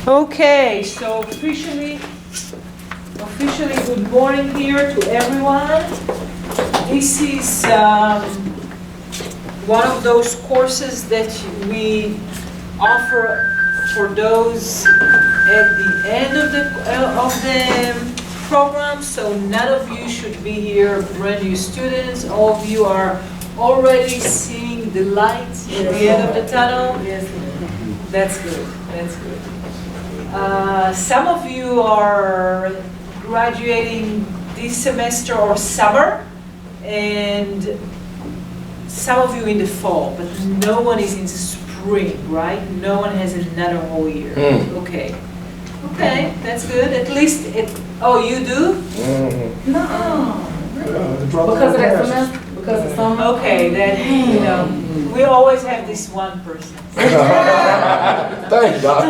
Okay, so officially good morning here to everyone. This is one of those courses that we offer for those at the end of the program, so none of you should be here brand new students. All of you are already seeing the light at the end of the tunnel. Yes. That's good, that's good. Some of you are graduating this semester or summer, and some of you in the fall, but no one is in spring, right? No one has another whole year. Okay. Okay, that's good. At least oh, you do? No. Because of that semester? Because of summer? Okay, then, you know, we always have this one person. Thanks, Doc.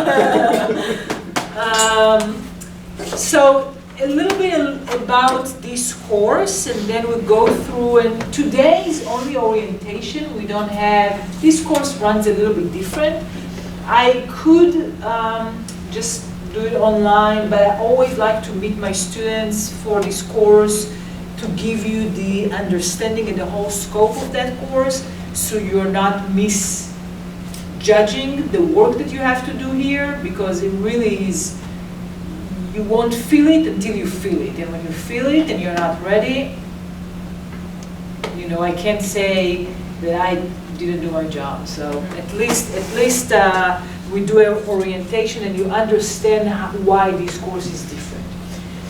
So a little bit about this course, and then we'll go through, and today is only orientation. We don't have, this course runs a little bit different. I could just do it online, but I always like to meet my students for this course to give you the understanding and the whole scope of that course, so you're not misjudging the work that you have to do here, because it really is, you won't feel it until you feel it, and when you feel it and you're not ready, you know, I can't say that I didn't do my job. So at least we do an orientation and you understand why this course is different.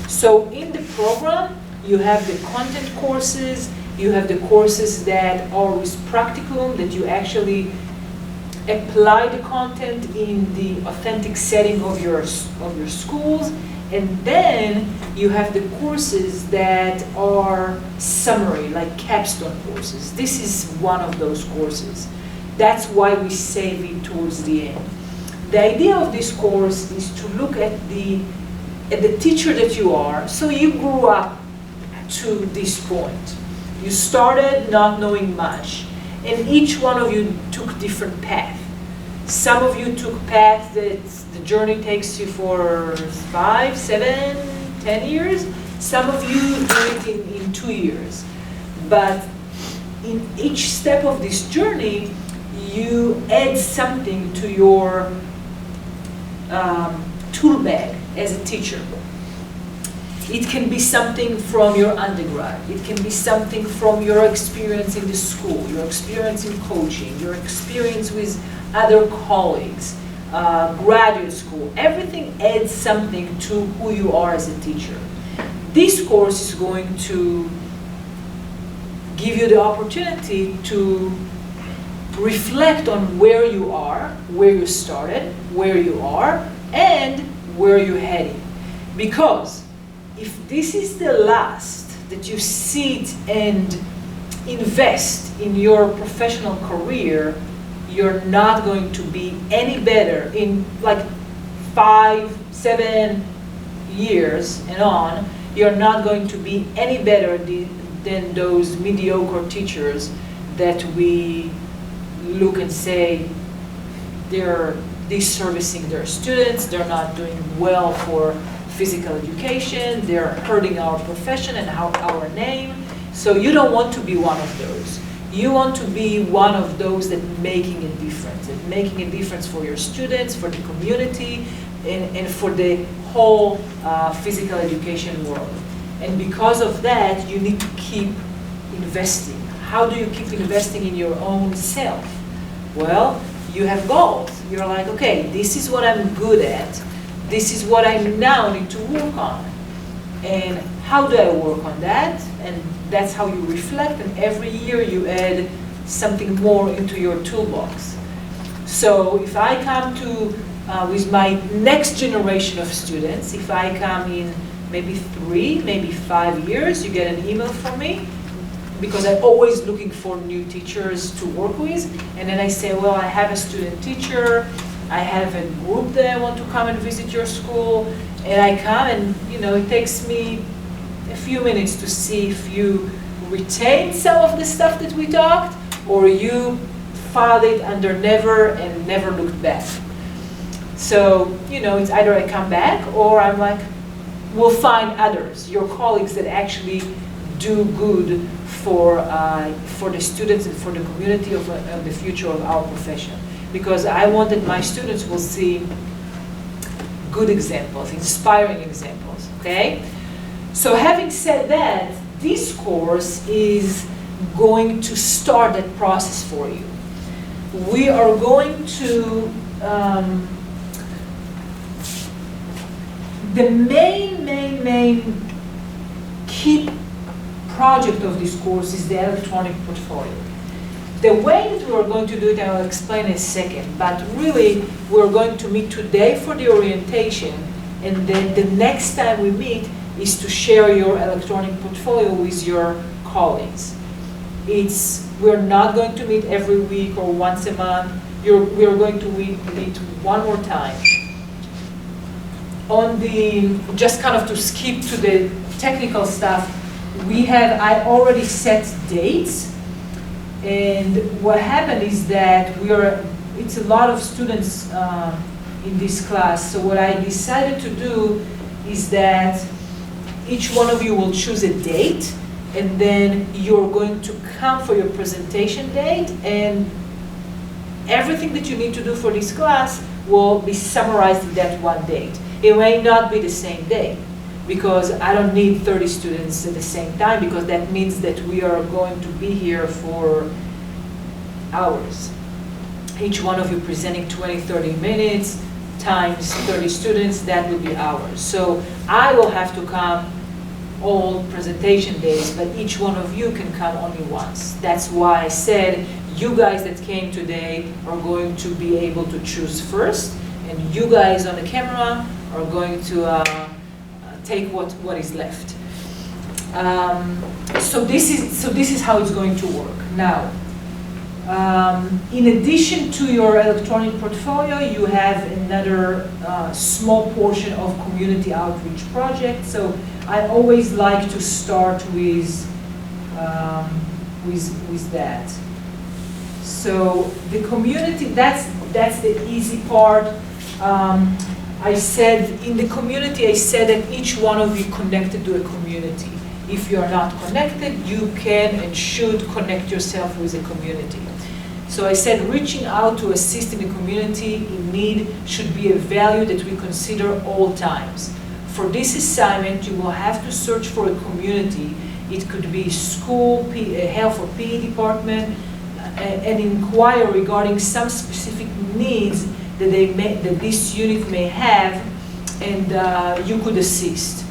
So in the program, you have the content courses, you have the courses that are with practicum, that you actually apply the content in the authentic setting of your schools, and then you have the courses that are summary, like capstone courses. This is one of those courses. That's why we save it towards the end. The idea of this course is to look at the teacher that you are. So you grew up to this point. You started not knowing much, and each one of you took different path. Some of you took path that the journey takes you for 5, 7, 10 years. Some of you do it in 2 years. But in each step of this journey, you add something to your tool bag as a teacher. It can be something from your undergrad. It can be something from your experience in the school, your experience in coaching, your experience with other colleagues, graduate school. Everything adds something to who you are as a teacher. This course is going to give you the opportunity to reflect on where you are, where you started, where you are, and where you're heading. Because if this is the last that you sit and invest in your professional career, you're not going to be any better in like 5, 7 years and on. You're not going to be any better than those mediocre teachers that we look and say they're disservicing their students, they're not doing well for physical education, they're hurting our profession and our name. So you don't want to be one of those. You want to be one of those that making a difference, and making a difference for your students, for the community, and for the whole physical education world. And because of that, you need to keep investing. How do you keep investing in your own self? Well, you have goals. You're like, okay, this is what I'm good at. This is what I now need to work on. And how do I work on that? And that's how you reflect, and every year you add something more into your toolbox. So if I come to, with my next generation of students, if I come in maybe 3, maybe 5 years, you get an email from me, because I'm always looking for new teachers to work with. And then I say, well, I have a student teacher, I have a group that I want to come and visit your school, and I come, and you know, it takes me a few minutes to see if you retain some of the stuff that we talked, or you filed it under never and never looked back. So, you know, it's either I come back or I'm like, we'll find others, your colleagues that actually do good for the students and for the community of the future of our profession. Because I want that my students will see good examples, inspiring examples, okay? So having said that, this course is going to start that process for you. We are going to, the main key project of this course is the electronic portfolio. The way that we are going to do it, I will explain in a second, but really we're going to meet today for the orientation, and then the next time we meet is to share your electronic portfolio with your colleagues. We're not going to meet every week or once a month. We are going to meet one more time. Just kind of to skip to the technical stuff, I already set dates, and what happened is that it's a lot of students in this class, so what I decided to do is that each one of you will choose a date, and then you're going to come for your presentation date, and everything that you need to do for this class will be summarized in that one date. It may not be the same day, because I don't need 30 students at the same time, because that means that we are going to be here for hours. Each one of you presenting 20, 30 minutes times 30 students, that will be hours. So I will have to come all presentation days, but each one of you can come only once. That's why I said you guys that came today are going to be able to choose first, and you guys on the camera are going to take what is left. So this is how it's going to work. Now, in addition to your electronic portfolio, you have another small portion of community outreach project. So I always like to start with that. So the community, that's the easy part. I said in the community, I said that each one of you connected to a community. If you are not connected, you can and should connect yourself with a community. So I said reaching out to assist in the community in need should be a value that we consider all times. For this assignment, you will have to search for a community. It could be school, health or PE department, and inquire regarding some specific needs that this unit may have, and you could assist.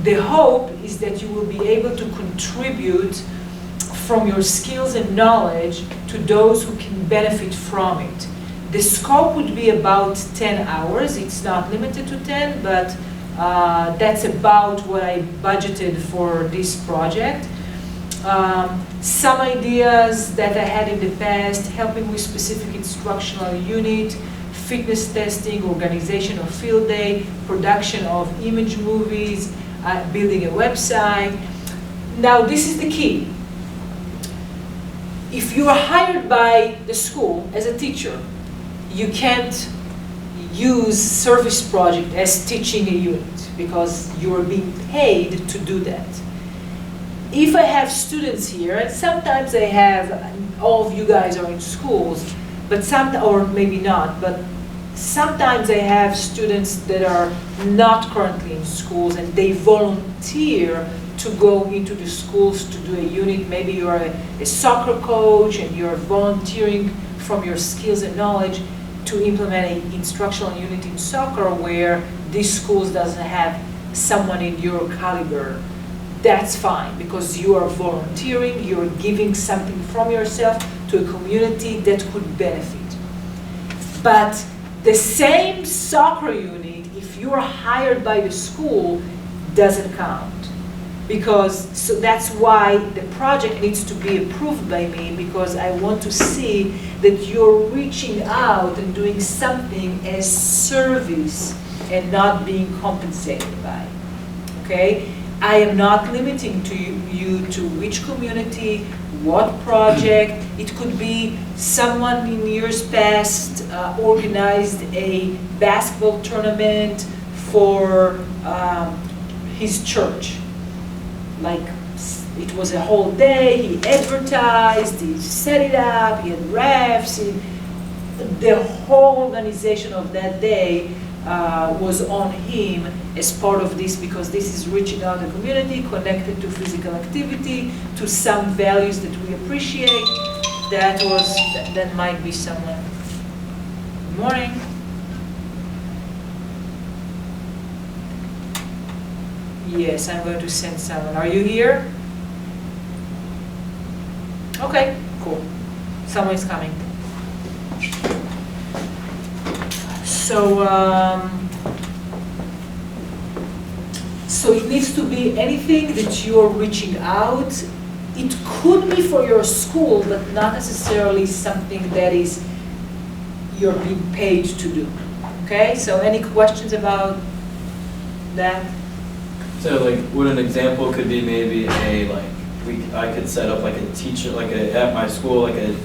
The hope is that you will be able to contribute from your skills and knowledge to those who can benefit from it. The scope would be about 10 hours. It's not limited to 10, but that's about what I budgeted for this project. Some ideas that I had in the past, helping with specific instructional unit, fitness testing, organization of field day, production of image movies, building a website. Now this is the key. If you are hired by the school as a teacher, you can't use service project as teaching a unit because you are being paid to do that. If I have students here, and sometimes I have, all of you guys are in schools, but or maybe not, but sometimes I have students that are not currently in schools and they volunteer to go into the schools to do a unit. Maybe you're a soccer coach and you're volunteering from your skills and knowledge to implement an instructional unit in soccer where this school doesn't have someone in your caliber. That's fine, because you are volunteering, you're giving something from yourself to a community that could benefit. But the same soccer unit, if you are hired by the school, doesn't count. So that's why the project needs to be approved by me, because I want to see that you're reaching out and doing something as service and not being compensated by, okay? I am not limiting to you to which community, what project. It could be someone in years past organized a basketball tournament for his church. Like, it was a whole day, he advertised, he set it up, he had refs, the whole organization of that day was on him as part of this, because this is reaching out the community, connected to physical activity, to some values that we appreciate. That might be someone. Good morning. Yes, I'm going to send someone. Are you here? Okay, cool. Someone is coming. So, so it needs to be anything that you're reaching out. It could be for your school, but not necessarily something that is you're being paid to do. Okay, so any questions about that? So like, what an example could be maybe I could set up like a teacher, at my school, like a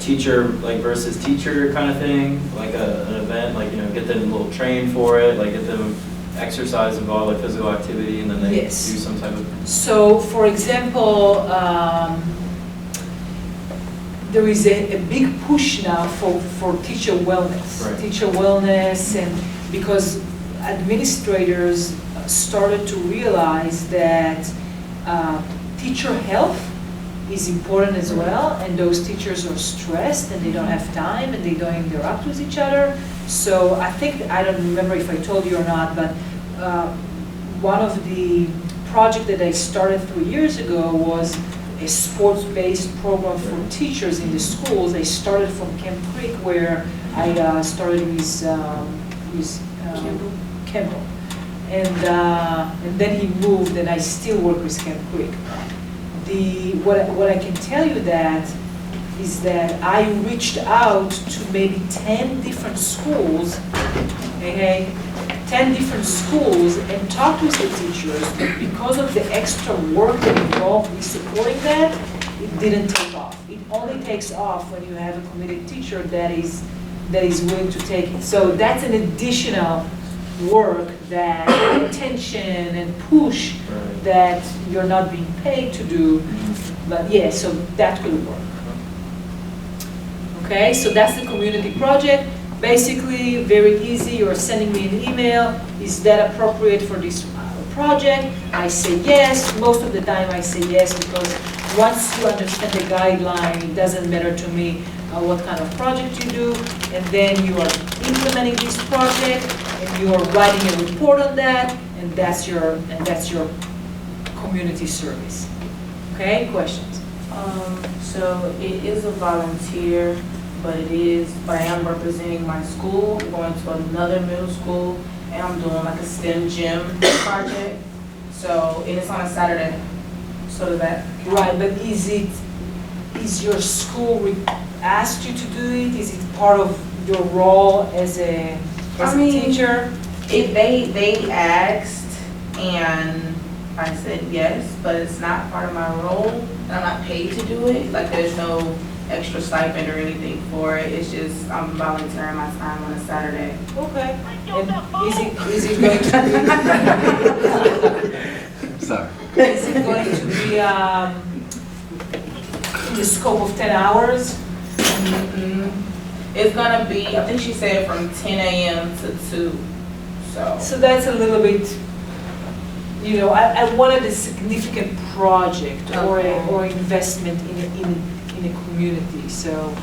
teacher, like versus teacher kind of thing, like an event, like, get them a little trained for it, like get them exercise involved, like physical activity, and then they do some type of. So, for example, there is a big push now for teacher wellness. Right. Teacher wellness, and because administrators started to realize that teacher health is important as well, and those teachers are stressed and they don't have time and they don't interact with each other. So I don't remember if I told you or not, but one of the projects that I started 3 years ago was a sports-based program for teachers in the schools. I started from Camp Creek, where I started with Campbell. And then he moved, and I still work with Camp Creek. What I can tell you is that I reached out to maybe 10 different schools, okay, 10 different schools, and talked with the teachers, but because of the extra work that involved with supporting that, it didn't take off. It only takes off when you have a committed teacher that is willing to take it. So that's an additional work, that attention and push that you're not being paid to do, but yeah, so that will work. Okay, so that's the community project. Basically, very easy. You're sending me an email. Is that appropriate for this project? I say yes. Most of the time I say yes, because once you understand the guideline, it doesn't matter to me what kind of project you do, and then you are implementing this project, and you are writing a report on that, and that's your community service. Okay, questions? So it is a volunteer, but I am representing my school. I'm going to another middle school, and I'm doing like a STEM gym project. So, and it's on a Saturday. So does that? Right, but is your school asked you to do it? Is it part of your role as a teacher? If they asked, and I said yes, but it's not part of my role, and I'm not paid to do it. Like, there's no extra stipend or anything for it. It's just I'm volunteering my time on a Saturday. Okay. And is it going to be? Sorry. Is it going to be in the scope of 10 hours? It's gonna be, I think she said from 10 a.m. to 2. So that's a little bit, I wanted a significant project or investment in a community. So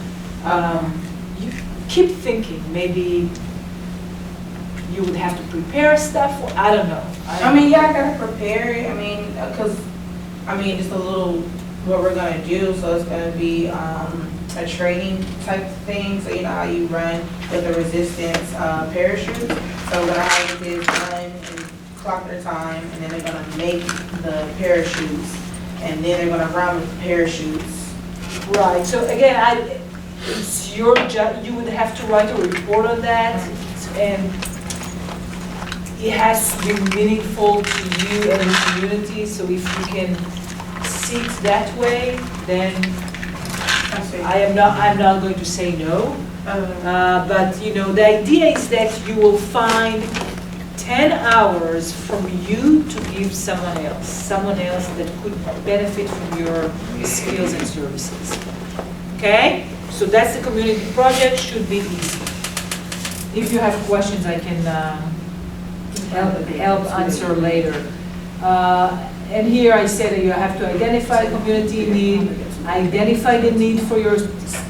you keep thinking, maybe you would have to prepare stuff. I don't know. I gotta prepare it. Because just a little what we're gonna do. So it's gonna be a training type thing. So you know how you run with the resistance parachute. So we're gonna have the kids run and clock their time, and then they're gonna make the parachutes, and then they're gonna run with the parachutes. Right. So again, it's your job. You would have to write a report on that, and it has to be meaningful to you and the community. So if you can see it that way, then I see. I'm not going to say no. But you know, the idea is that you will find 10 hours from you to give someone else that could benefit from your skills and services. Okay? So that's the community project, should be easy. If you have questions, I can help answer later. And here I said that you have to identify community need, identify the need for your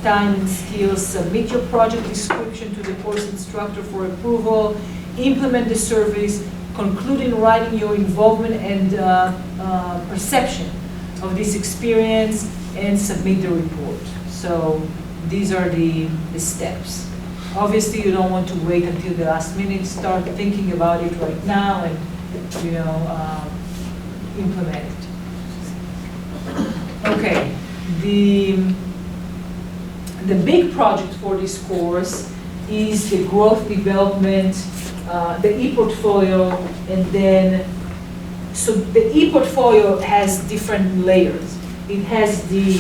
time and skills, submit your project description to the course instructor for approval, implement the service, conclude in writing your involvement and perception of this experience, and submit the report. So these are the steps. Obviously, you don't want to wait until the last minute. Start thinking about it right now and, you know, implement it. Okay, the big project for this course is the growth development, the e-portfolio, and then, so the e-portfolio has different layers. It has the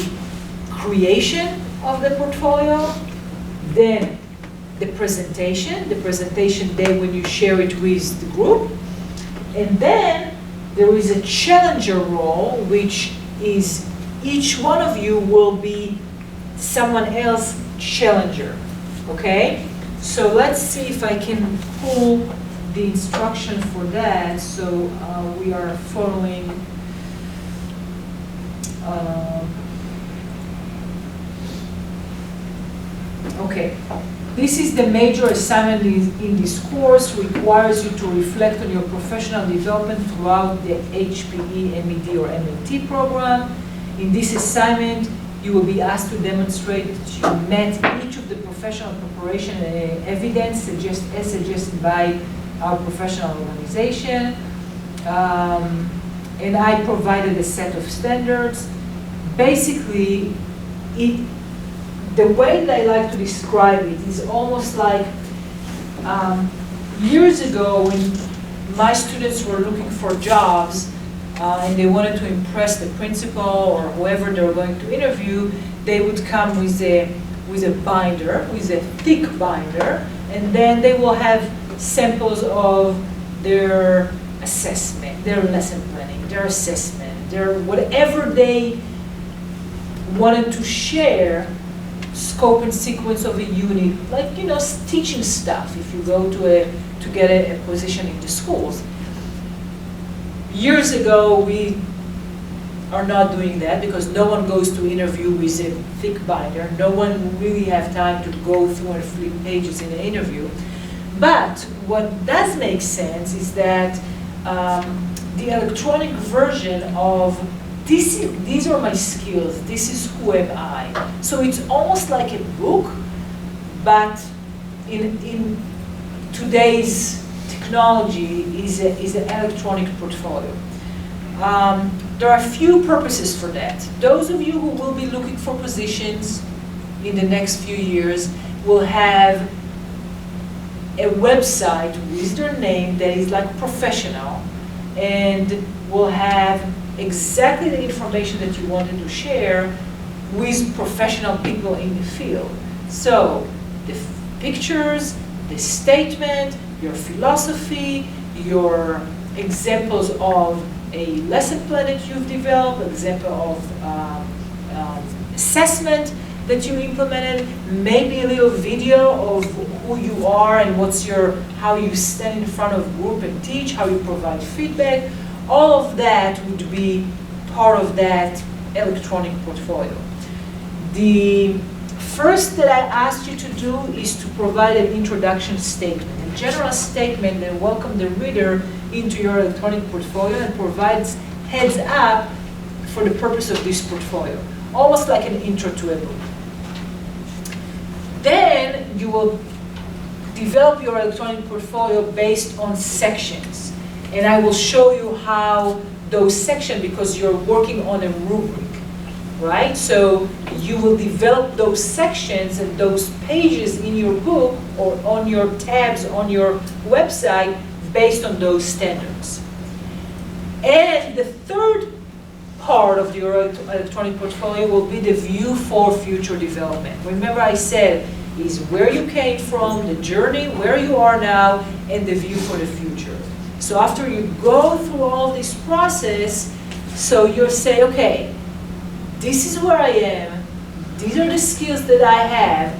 creation of the portfolio, then the presentation day when you share it with the group, and then there is a challenger role, which is each one of you will be someone else challenger, okay? So let's see if I can pull the instruction for that, so we are following okay. This is the major assignment in this course, requires you to reflect on your professional development throughout the HPE, MED, or MLT program. In this assignment, you will be asked to demonstrate that you met each of the professional preparation evidence as suggested by our professional organization. And I provided a set of standards. Basically, the way that I like to describe it is almost like years ago when my students were looking for jobs and they wanted to impress the principal or whoever they were going to interview, they would come with a binder, with a thick binder, and then they will have samples of their assessment, their lesson planning, their assessment, their whatever they wanted to share, scope and sequence of a unit, like, you know, teaching stuff if you go to get a position in the schools. Years ago, we are not doing that because no one goes to interview with a thick binder. No one really have time to go through and flip pages in an interview. But what does make sense is that the electronic version of these are my skills, this is who am I. So it's almost like a book, but in today's technology is an electronic portfolio. There are a few purposes for that. Those of you who will be looking for positions in the next few years will have a website with their name that is like professional and will have exactly the information that you wanted to share with professional people in the field. So the pictures, the statement, your philosophy, your examples of a lesson plan that you've developed, example of assessment that you implemented, maybe a little video of who you are and how you stand in front of group and teach, how you provide feedback. All of that would be part of that electronic portfolio. The first that I asked you to do is to provide an introduction statement, a general statement that welcomes the reader into your electronic portfolio and provides heads up for the purpose of this portfolio, almost like an intro to a book. Then you will develop your electronic portfolio based on sections. And I will show you how those sections, because you're working on a rubric, right? So you will develop those sections and those pages in your book or on your tabs on your website based on those standards. And the third part of your electronic portfolio will be the view for future development. Remember I said, is where you came from, the journey, where you are now, and the view for the future. So after you go through all this process, so you'll say, okay, this is where I am, these are the skills that I have,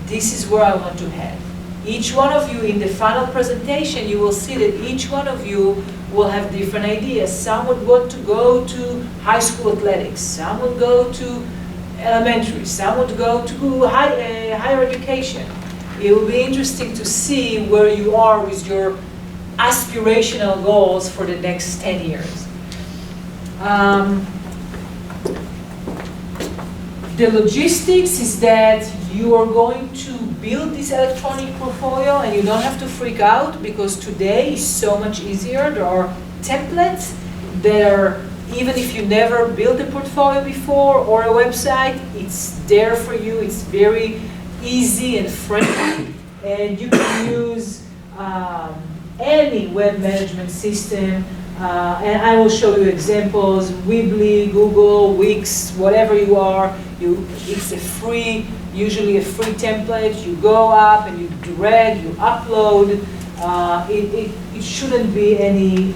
this is where I want to head. Each one of you in the final presentation, you will see that each one of you will have different ideas. Some would want to go to high school athletics, some would go to elementary, some would go to higher education. It will be interesting to see where you are with your aspirational goals for the next 10 years. The logistics is that you are going to build this electronic portfolio and you don't have to freak out because today is so much easier. There are templates that are, even if you never built a portfolio before or a website, it's there for you. It's very easy and friendly, and you can use any web management system. And I will show you examples, Weebly, Google, Wix, whatever you are. It's a free, usually a free template. You go up and you drag, you upload. It shouldn't be any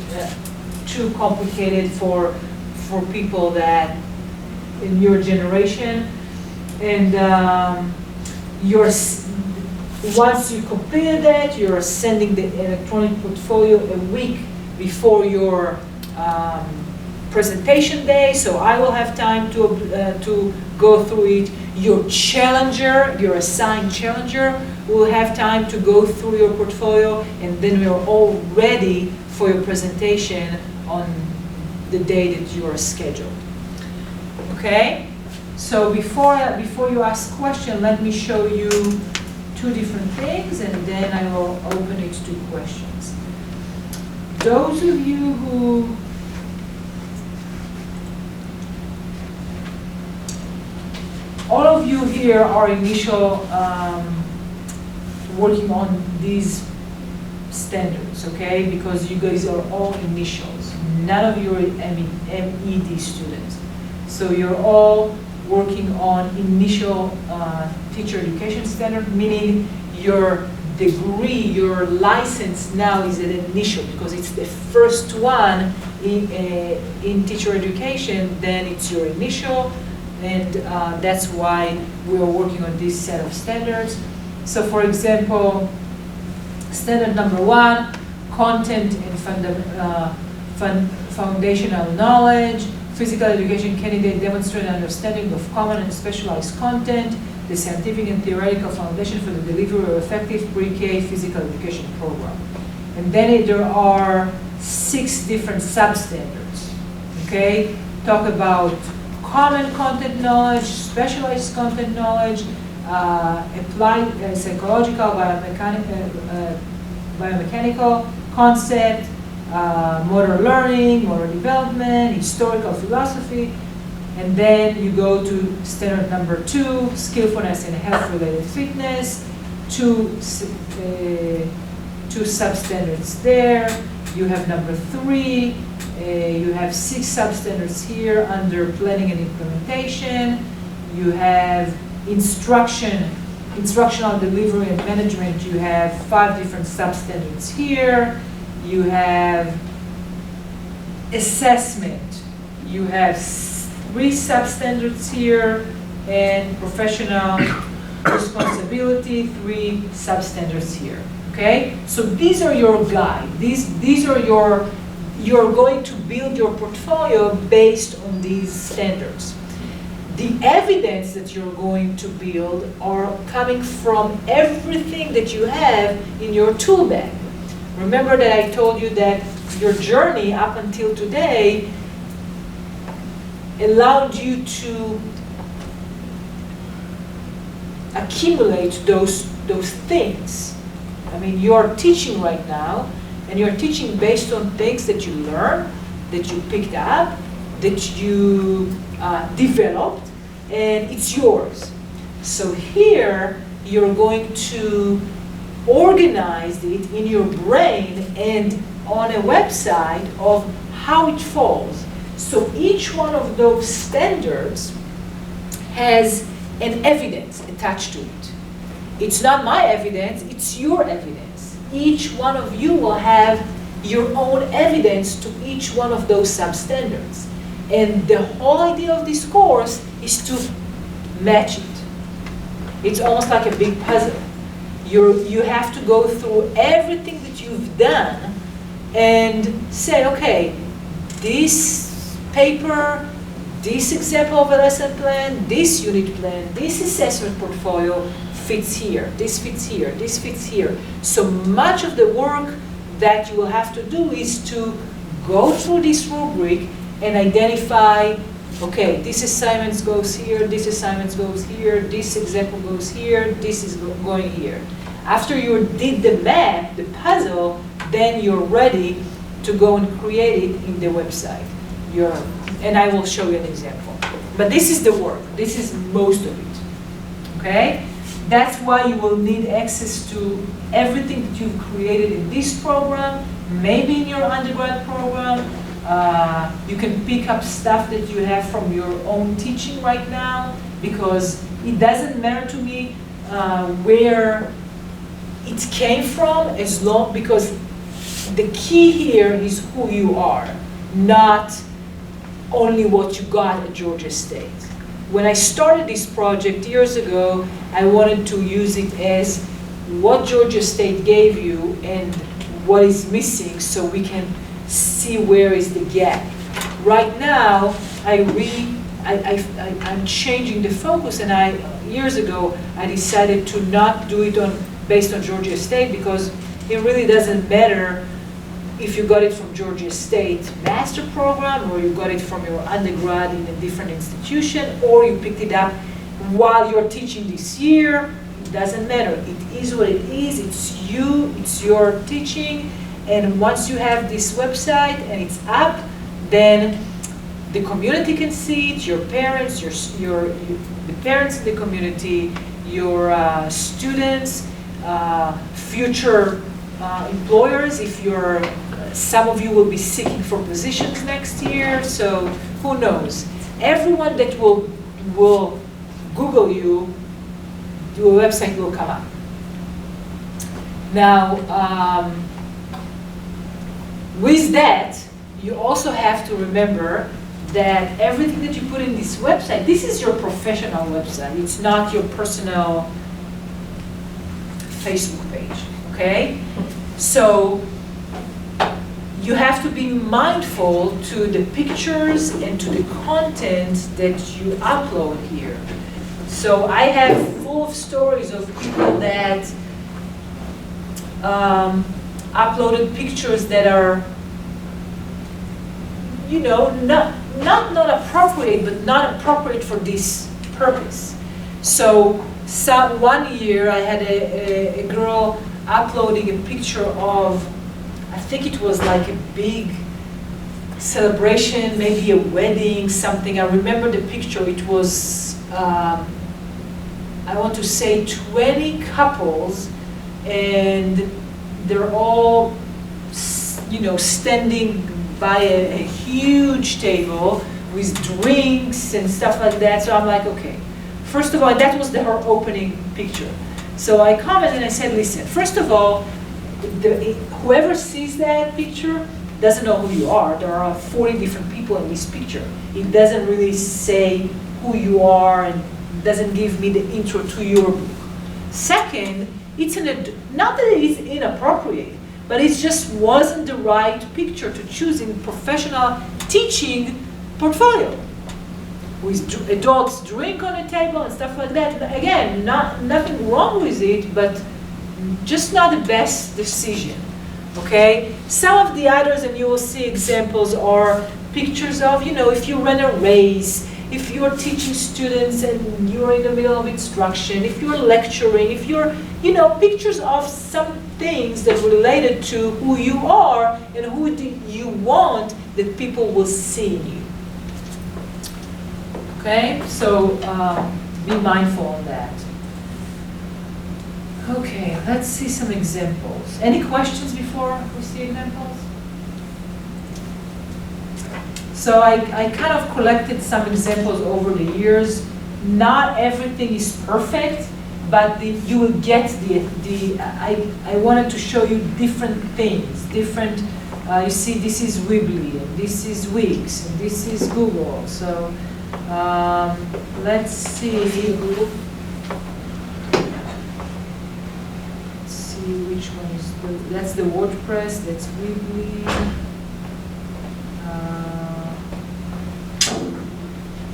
too complicated for people that in your generation. And once you completed that, you're sending the electronic portfolio a week before your presentation day, so I will have time to go through it. Your challenger, your assigned challenger, will have time to go through your portfolio, and then we're all ready for your presentation on the day that you are scheduled. Okay? So before you ask questions, let me show you two different things, and then I will open it to questions. Those of you who all of you here are initial working on these standards, okay? Because you guys are all initials. None of you are MED students. So you're all working on initial teacher education standard, meaning your degree, your license now is an initial because it's the first one in teacher education, then it's your initial, and that's why we are working on this set of standards. So for example, standard number 1, content and foundational knowledge. Physical education candidate demonstrate understanding of common and specialized content, the scientific and theoretical foundation for the delivery of effective pre-K physical education program. And then there are 6 different substandards, okay? Talk about common content knowledge, specialized content knowledge, applied psychological, biomechanical concept, motor learning, motor development, historical philosophy, and then you go to standard number 2, skillfulness and health-related fitness, two substandards there. You have number 3, you have 6 substandards here under planning and implementation. You have instructional delivery and management. You have 5 different substandards here. You have assessment. You have 3 substandards here, and professional responsibility, 3 substandards here. Okay? So these are your guide. These are you're going to build your portfolio based on these standards. The evidence that you're going to build are coming from everything that you have in your tool bag. Remember that I told you that your journey up until today allowed you to accumulate those things. I mean, you are teaching right now, and you're teaching based on things that you learned, that you picked up, that you developed, and it's yours. So here, you're going to organize it in your brain and on a website of how it falls. So each one of those standards has an evidence attached to it. It's not my evidence, it's your evidence. Each one of you will have your own evidence to each one of those substandards. And the whole idea of this course is to match it. It's almost like a big puzzle. You have to go through everything that you've done and say, okay, this paper, this example of a lesson plan, this unit plan, this assessment portfolio fits here, this fits here, this fits here. So much of the work that you will have to do is to go through this rubric and identify, okay, this assignment goes here, this assignment goes here, this example goes here, this is going here. After you did the map, the puzzle, then you're ready to go and create it in the website. And I will show you an example. But this is the work. This is most of it. Okay? That's why you will need access to everything that you've created in this program, maybe in your undergrad program. You can pick up stuff that you have from your own teaching right now, because it doesn't matter to me where it came from, as long, because the key here is who you are, not only what you got at Georgia State. When I started this project years ago, I wanted to use it as what Georgia State gave you and what is missing, so we can see where is the gap. Right now, I'm changing the focus, and years ago I decided to not do it based on Georgia State, because it really doesn't matter if you got it from Georgia State master program, or you got it from your undergrad in a different institution, or you picked it up while you're teaching this year. It doesn't matter. It is what it is. It's you. It's your teaching. And once you have this website and it's up, then the community can see it. Your parents, the parents in the community, your students, future employers. If some of you will be seeking for positions next year, so who knows? Everyone that will Google you, your website will come up. Now, with that, you also have to remember that everything that you put in this website, this is your professional website. It's not your personal Facebook page, okay? So you have to be mindful to the pictures and to the content that you upload here. So I have full of stories of people that uploaded pictures that are, not appropriate, but not appropriate for this purpose. So one year I had a girl uploading a picture of, I think it was like a big celebration, maybe a wedding, something. I remember the picture. It was, I want to say 20 couples, and they're all, standing by a huge table with drinks and stuff like that. So I'm like, okay. First of all, that was her opening picture. So I commented and I said, listen, first of all, whoever sees that picture doesn't know who you are. There are 40 different people in this picture. It doesn't really say who you are and doesn't give me the intro to your book. Second, not that it is inappropriate, but it just wasn't the right picture to choose in professional teaching portfolio. With adults drink on a table and stuff like that. Again, nothing wrong with it, but just not the best decision, okay? Some of the others, and you will see examples, are pictures of, if you run a race, if you're teaching students and you're in the middle of instruction, if you're lecturing, if you're, pictures of some things that related to who you are and who you want that people will see in you. Okay, so be mindful of that. Okay, let's see some examples. Any questions before we see examples? So I kind of collected some examples over the years. Not everything is perfect, but you will get I wanted to show you different things, different, you see this is Weebly, and this is Wix, and this is Google. So let's see. Which one is that's the WordPress, that's Weebly.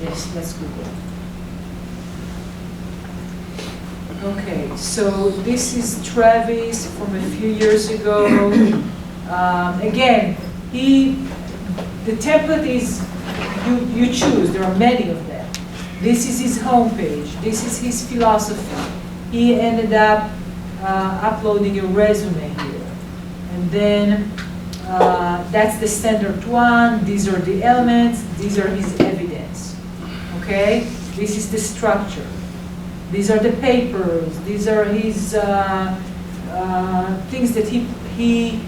Yes, that's Google. Okay, so this is Travis from a few years ago. Again, the template is, you choose, there are many of them. This is his homepage, this is his philosophy. He ended up uploading a resume here. And then that's the standard one, these are the elements, these are his evidence. Okay, this is the structure. These are the papers, these are his things that he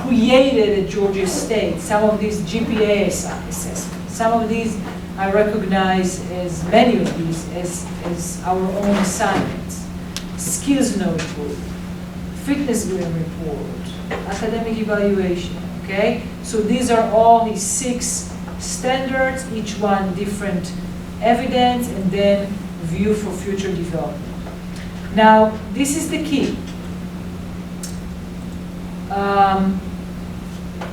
created at Georgia State. Some of these GPA assessments, some of these I recognize as, many of these as our own assignments. Skills notebook, fitness gram report, academic evaluation, okay? So these are all his 6 standards, each one different evidence, and then view for future development. Now, this is the key.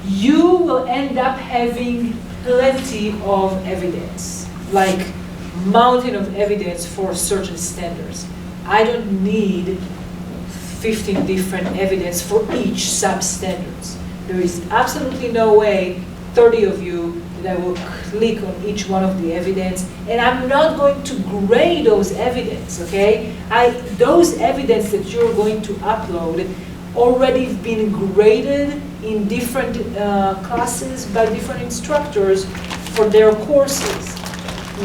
You will end up having plenty of evidence, like mountain of evidence for certain standards. I don't need 15 different evidence for each substandards. There is absolutely no way 30 of you that I will click on each one of the evidence, and I'm not going to grade those evidence, okay? Those evidence that you're going to upload already been graded in different classes by different instructors for their courses.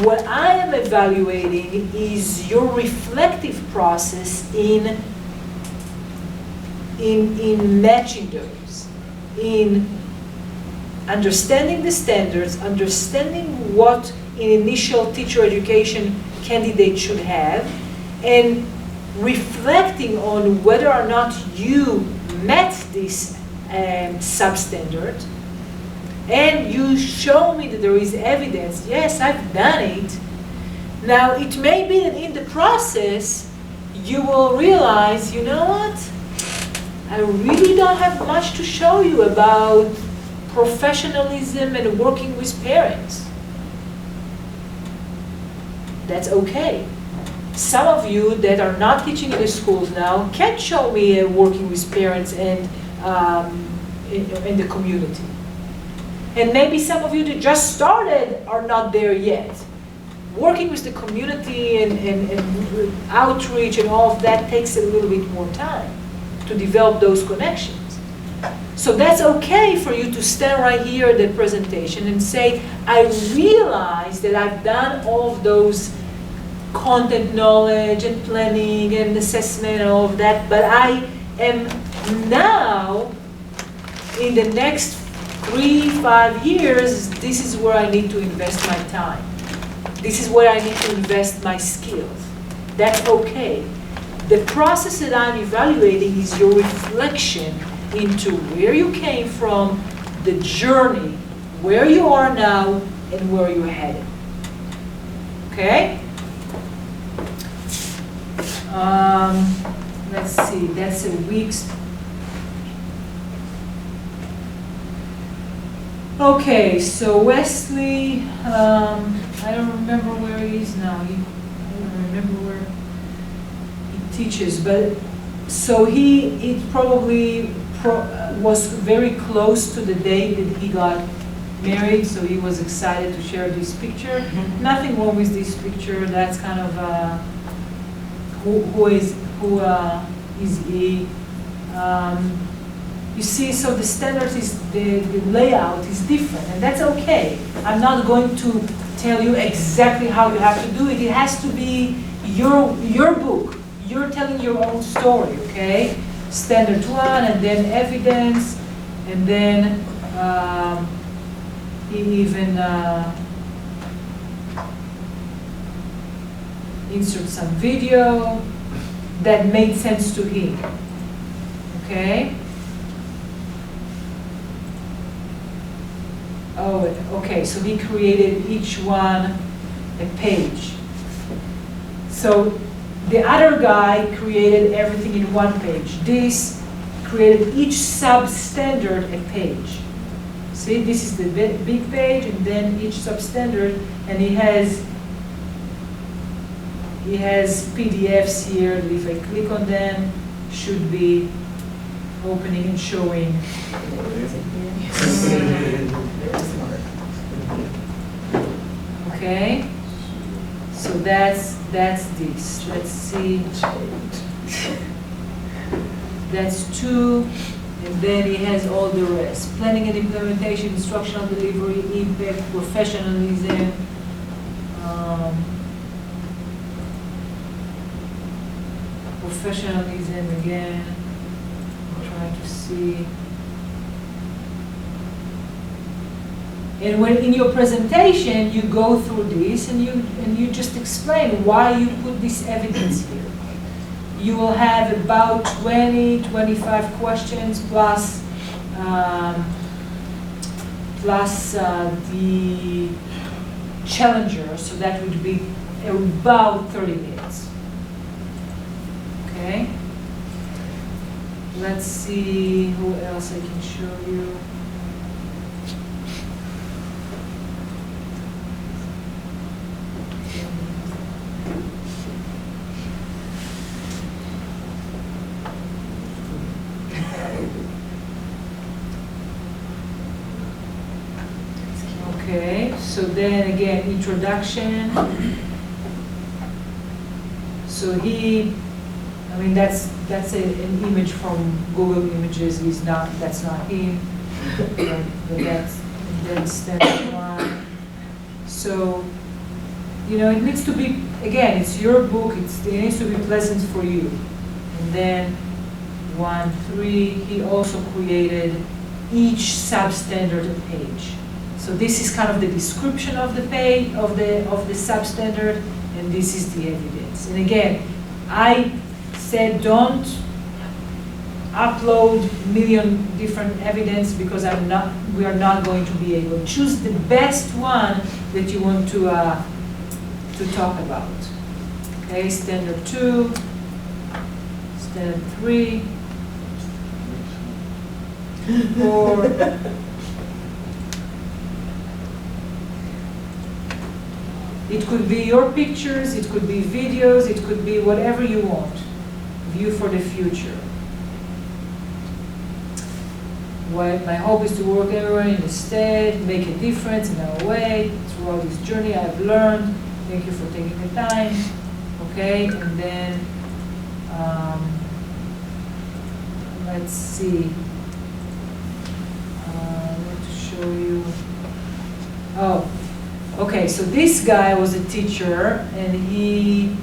What I am evaluating is your reflective process in matching those, in understanding the standards, understanding what an initial teacher education candidate should have, and reflecting on whether or not you met this substandard, and you show me that there is evidence, yes, I've done it. Now, it may be that in the process, you will realize, you know what? I really don't have much to show you about professionalism and working with parents. That's okay. Some of you that are not teaching in the schools now can show me working with parents and in the community. And maybe some of you that just started are not there yet. Working with the community and outreach and all of that takes a little bit more time to develop those connections. So that's okay for you to stand right here at the presentation and say, I realize that I've done all of those content knowledge and planning and assessment and all of that, but I am now, in the next 3-5 years, this is where I need to invest my time. This is where I need to invest my skills. That's okay. The process that I'm evaluating is your reflection into where you came from, the journey, where you are now, and where you're headed. Okay? Let's see, that's a week's. Okay, so Wesley, I don't remember where he is now. I don't remember where he teaches, but so he probably was very close to the day that he got married, so he was excited to share this picture. Nothing wrong with this picture. That's kind of who is he? You see, so the standard is, the layout is different, and that's okay. I'm not going to tell you exactly how you have to do it. It has to be your book. You're telling your own story, okay? Standard one, and then evidence, and then He even insert some video that made sense to him. Okay? Oh, okay, so he created each one a page. So the other guy created everything in one page. This created each substandard a page. See, this is the big page, and then each substandard, and he has PDFs here that if I click on them, should be opening and showing. Okay, so that's this. Let's see. That's 2, and then he has all the rest. Planning and implementation, instructional delivery, impact, professionalism. Professionalism again. I'm trying to see. And when in your presentation you go through this and you just explain why you put this evidence here. You will have about 20, 25 questions plus the challenger, so that would be about 30 minutes. Okay. Let's see who else I can show you. Okay, so then again, introduction. So that's an image from Google Images. That's not him, but that's then step 1. So, it needs to be, again, it's your book, it needs to be pleasant for you. And then 1, 3, he also created each substandard page. So this is kind of the description of the page, of the substandard, and this is the evidence. And again, I said don't upload million different evidence because we are not going to be able. Choose the best one that you want to talk about. Okay, standard 2, standard 3, 4. It could be your pictures, it could be videos, it could be whatever you want. View for the future. My hope is to work everywhere in the state, make a difference in our way. Throughout this journey I've learned. Thank you for taking the time. Okay, and then let's see. I want to show you. Oh. Okay, so this guy was a teacher, and he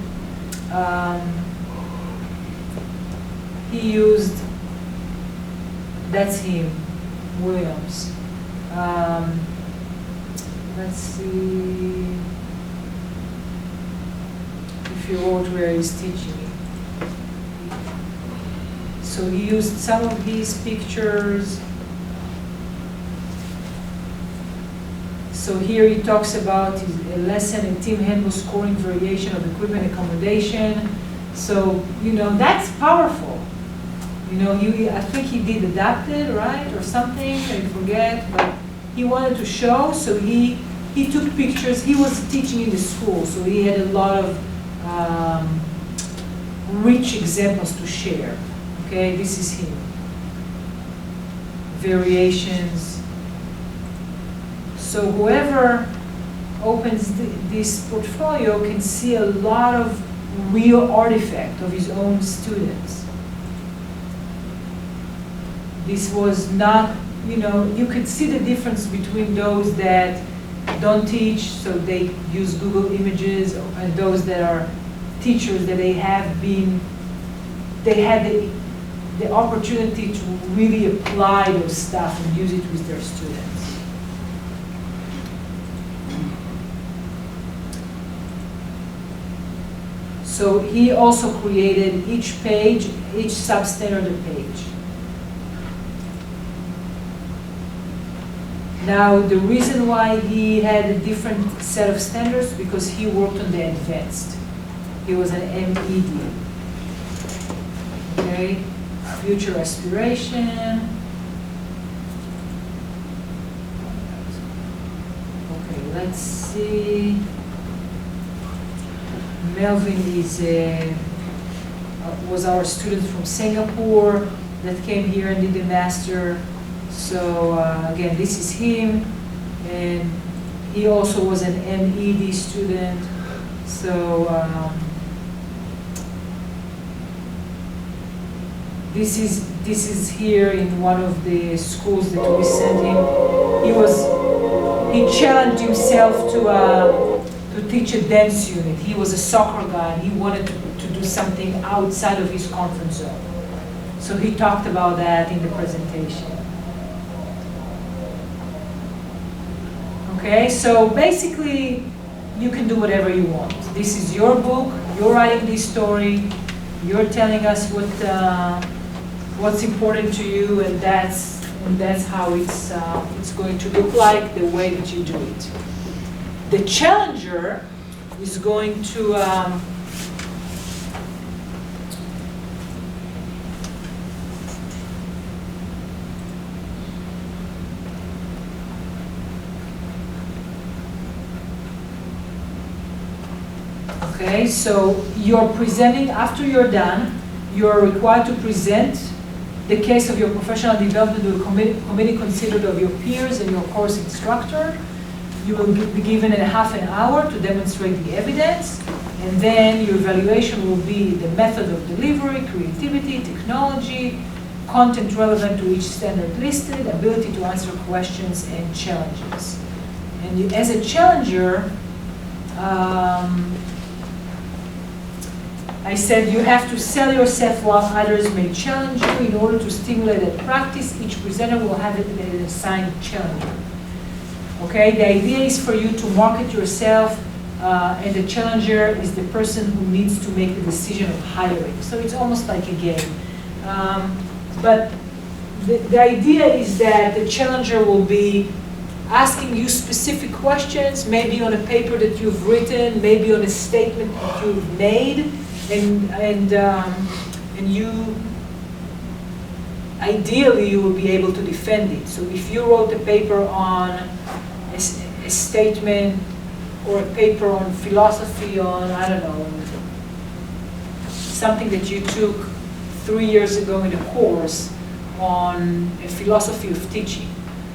used, that's him, Williams. Let's see if you wrote where he's teaching. So he used some of his pictures. So here he talks about a lesson in team handle scoring variation of equipment accommodation. So, that's powerful. I think he did adapted, right, or something, I forget, but he wanted to show, so he took pictures. He was teaching in the school, so he had a lot of rich examples to share. Okay, this is him. Variations. So whoever opens this portfolio can see a lot of real artifact of his own students. This was not, you could see the difference between those that don't teach, so they use Google Images, and those that are teachers that they had the opportunity to really apply those stuff and use it with their students. So he also created each page, each substandard page. Now, the reason why he had a different set of standards, because he worked on the advanced. He was an MED. Okay, future aspiration. Okay, let's see. Melvin was our student from Singapore that came here and did the master. So again, this is him, and he also was an MED student. So this is here in one of the schools that we sent him. He challenged himself to teach a dance unit. He was a soccer guy, and he wanted to do something outside of his comfort zone. So he talked about that in the presentation. Okay, so basically, you can do whatever you want. This is your book, you're writing this story, you're telling us what's important to you, and that's how it's going to look like, the way that you do it. The challenger is going to okay, so you're presenting, after you're done, you're required to present the case of your professional development to a committee considered of your peers and your course instructor. You will be given a half an hour to demonstrate the evidence, and then your evaluation will be the method of delivery, creativity, technology, content relevant to each standard listed, ability to answer questions, and challenges. And you, as a challenger, I said you have to sell yourself while others may challenge you. In order to stimulate that practice, each presenter will have an assigned challenger. Okay, the idea is for you to market yourself, and the challenger is the person who needs to make the decision of hiring. So it's almost like a game. But the idea is that the challenger will be asking you specific questions, maybe on a paper that you've written, maybe on a statement that you've made, and you, ideally, you will be able to defend it. So if you wrote a paper on a statement or a paper on philosophy on, I don't know, something that you took 3 years ago in a course on a philosophy of teaching.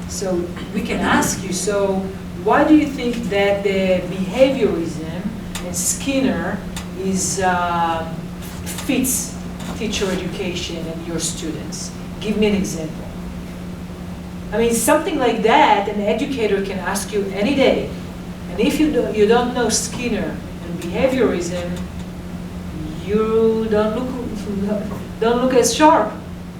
So we can ask you, so why do you think that the behaviorism and Skinner fits teacher education and your students? Give me an example. I mean, something like that, an educator can ask you any day. And if you don't know Skinner and behaviorism, you don't look as sharp,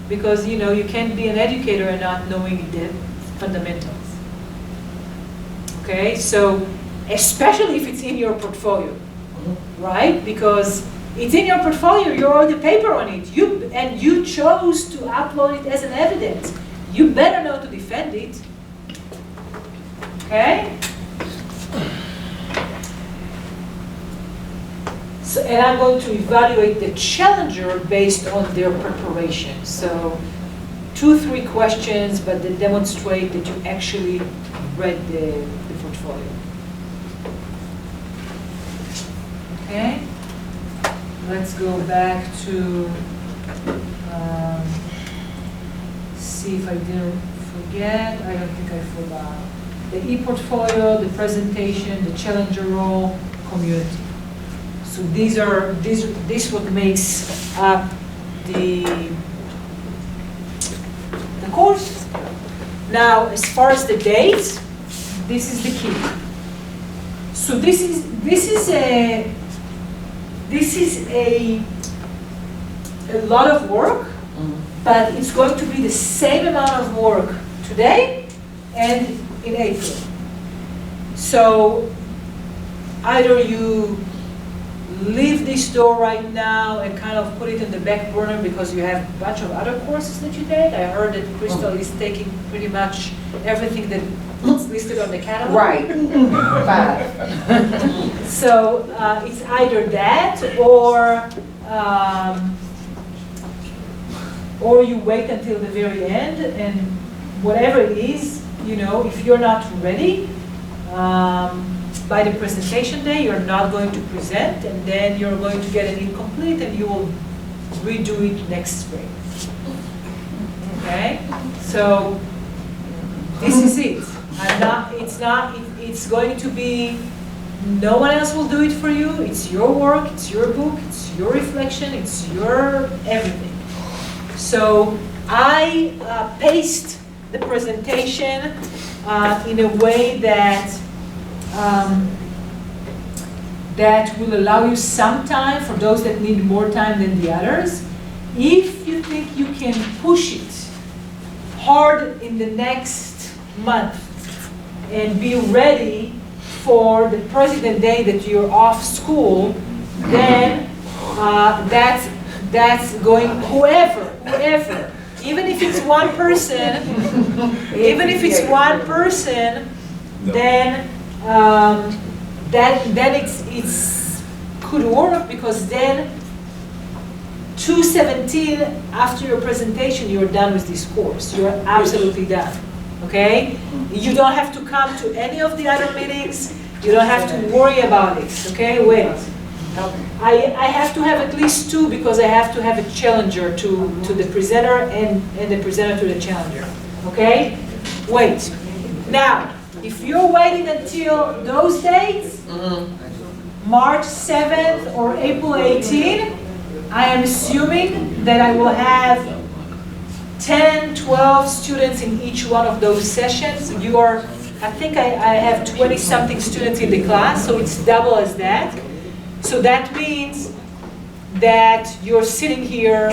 because you can't be an educator and not knowing the fundamentals. Okay, so especially if it's in your portfolio, right? Because it's in your portfolio, you wrote a paper on it, and you chose to upload it as an evidence. You better know to defend it. Okay? So, and I'm going to evaluate the challenger based on their preparation. So 2-3 questions, but that demonstrate that you actually read the portfolio. Okay? Let's go back to see if I didn't forget. I don't think I forgot. The e-portfolio, the presentation, the challenger role, community. So this what makes up the course. Now, as far as the dates, this is the key. So this is a lot of work, but it's going to be the same amount of work today and in April. So either you leave this door right now and kind of put it in the back burner because you have a bunch of other courses that you take? I heard that Crystal is taking pretty much everything that's listed on the catalog. Right. 5. So it's either that or you wait until the very end, and whatever it is, you know, if you're not ready, by the presentation day, you're not going to present, and then you're going to get an incomplete, and you will redo it next spring. Okay? So this is it. It's going to be, no one else will do it for you. It's your work, it's your book, it's your reflection, it's your everything. So I paced the presentation in a way that that will allow you some time for those that need more time than the others. If you think you can push it hard in the next month and be ready for the President Day that you're off school, then that's going, whoever, even if it's one person, then it's could work, because then 2:17 after your presentation you're done with this course. You're absolutely done. Okay? You don't have to come to any of the other meetings. You don't have to worry about it. Okay? Wait. I have to have at least 2 because I have to have a challenger to the presenter and the presenter to the challenger. Okay? Wait. Now, if you're waiting until those dates, March 7th or April 18th, I am assuming that I will have 10, 12 students in each one of those sessions. I think I have 20-something students in the class, so it's double as that. So that means that you're sitting here,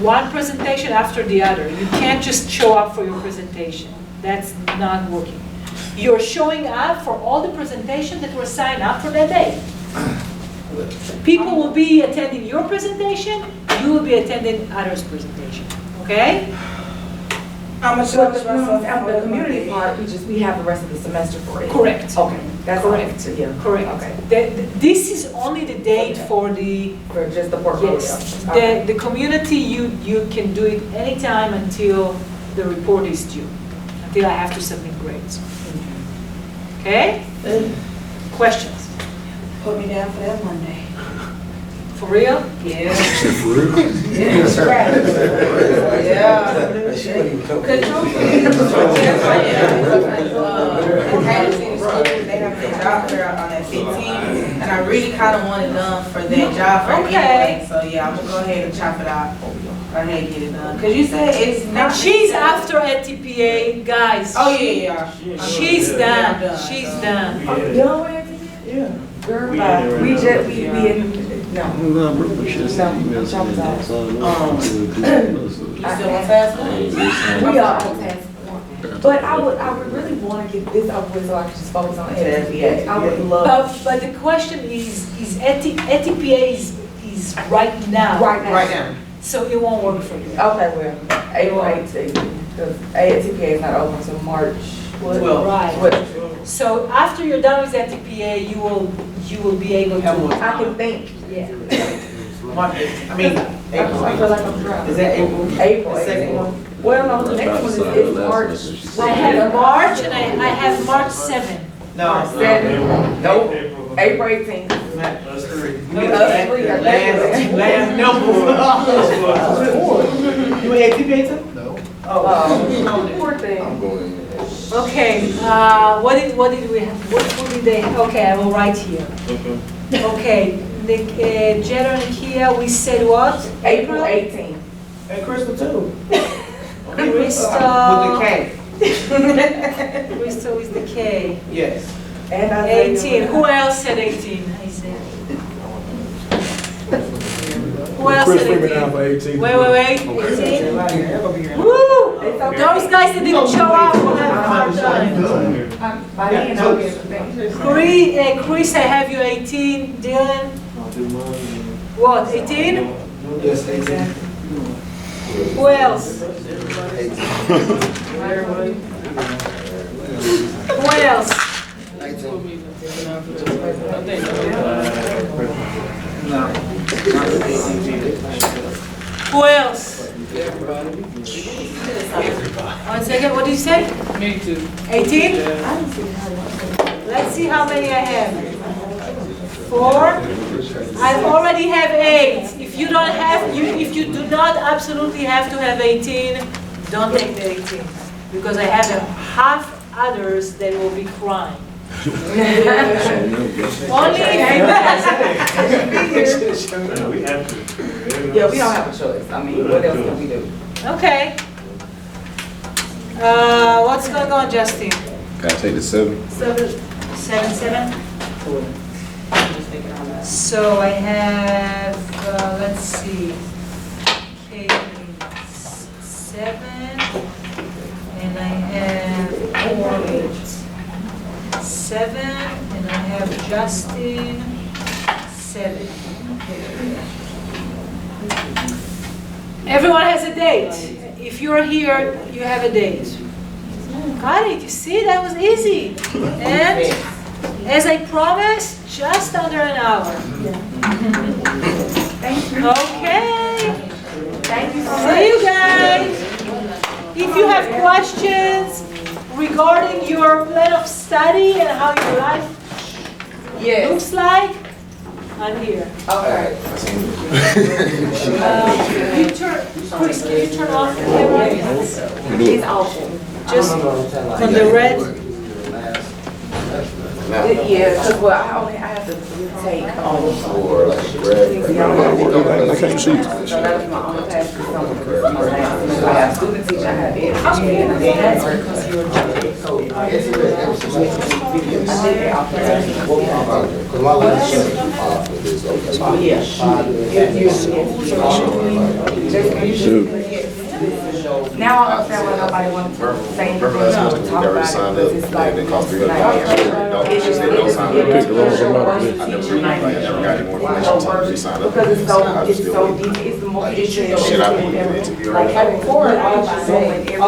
one presentation after the other. You can't just show up for your presentation. That's not working. You're showing up for all the presentations that were signed up for that day. People will be attending your presentation, you will be attending others' presentation, okay? How much But the community part, we have the rest of the semester for it. Correct. Okay. That's Correct. Yeah. Correct. Okay. This is only the date for the, For just the portfolio. yes. Okay. The community, you can do it anytime until the report is due, until I have to submit grades. Okay? Questions? Put me down for that Monday. For real? Yeah. Yes, sir. Yeah. They have their job fair on that 15th, and I really kind of want it done for that job fair Okay. anyway. So yeah, I'm gonna go ahead and chop it out. Go ahead and get it done. Cause you said it's And not. she's after ATPA, guys. Oh yeah. She's done. She's done. No, yeah. Girl, we in, no. No, we should have emails No, in there, so You still want fast? We are on task. But I would really want to get this over with so I can just focus on ATPA. I would love. But the question is ATPA is right now. Right now. Right now. So it won't work for you. Okay, well, April 18th, because ATPA is not open until March. Well, Right. What? So after you're done with ATPA, you will be able Have to. one. I can think. Yeah. I feel like I'm drunk. Is that April? April The second 18th. one? Well, no, the next one is March. I have March and I have March 7. No. 7. Nope. April 18th. That's 3. Last number. You had ATPA too? No. Oh, poor thing. I'm going. Okay. What did we have? What did they? Okay, I will write here. Okay. Jenna and Kia, we said what? April 18th. And Crystal too. Crystal. With the K. Crystal is the K. Yes. And 18. Who else said 18? Who Who else Chris at Freeman 18? now for 18. Wait, 18? Woo! Those guys that didn't show up will have a hard time. By then, I'll be at Chris, I have you 18. Dylan? What, 18? Yes, 18. Who else? Who else? Who else? One second, what did you say? Me too. 18? Let's see how many I have. 4. I already have 8. If you don't have, if you do not absolutely have to have 18, don't take the 18. Because I have half others that will be crying. Only Yeah, we don't have a choice. I mean, what else can we do? Okay. What's going on, Justin? Can I take the 7? 7. So I have, let's see, K 7, and I have 4, 8, 7, and I have Justin, 7. Everyone has a date. If you're here, you have a date. Got it, you see, that was easy. And as I promised, just under an hour. Thank you. Okay. Thank you so much. See you guys. If you have questions regarding your plan of study and how your life Yes. looks like, I'm here. Okay. Chris, can you turn off the camera? It's awful. Just on the red. Yeah, because well, I have to take Or like I can't see. so that was my only task this summer. I have student teacher, I have education, and That's then because you're I did it off the Because my last off of this, Now I understand why nobody wants to say anything Remember last or semester, we talk already about signed it, up, because it's and like, it cost $300. No, it's she said no sign up. it's I never got any more information until she signed up. because it's I so, was it's still so waiting. deep, it's the most detailed. Should I be in the interview right now? Like, before, I was just going everything.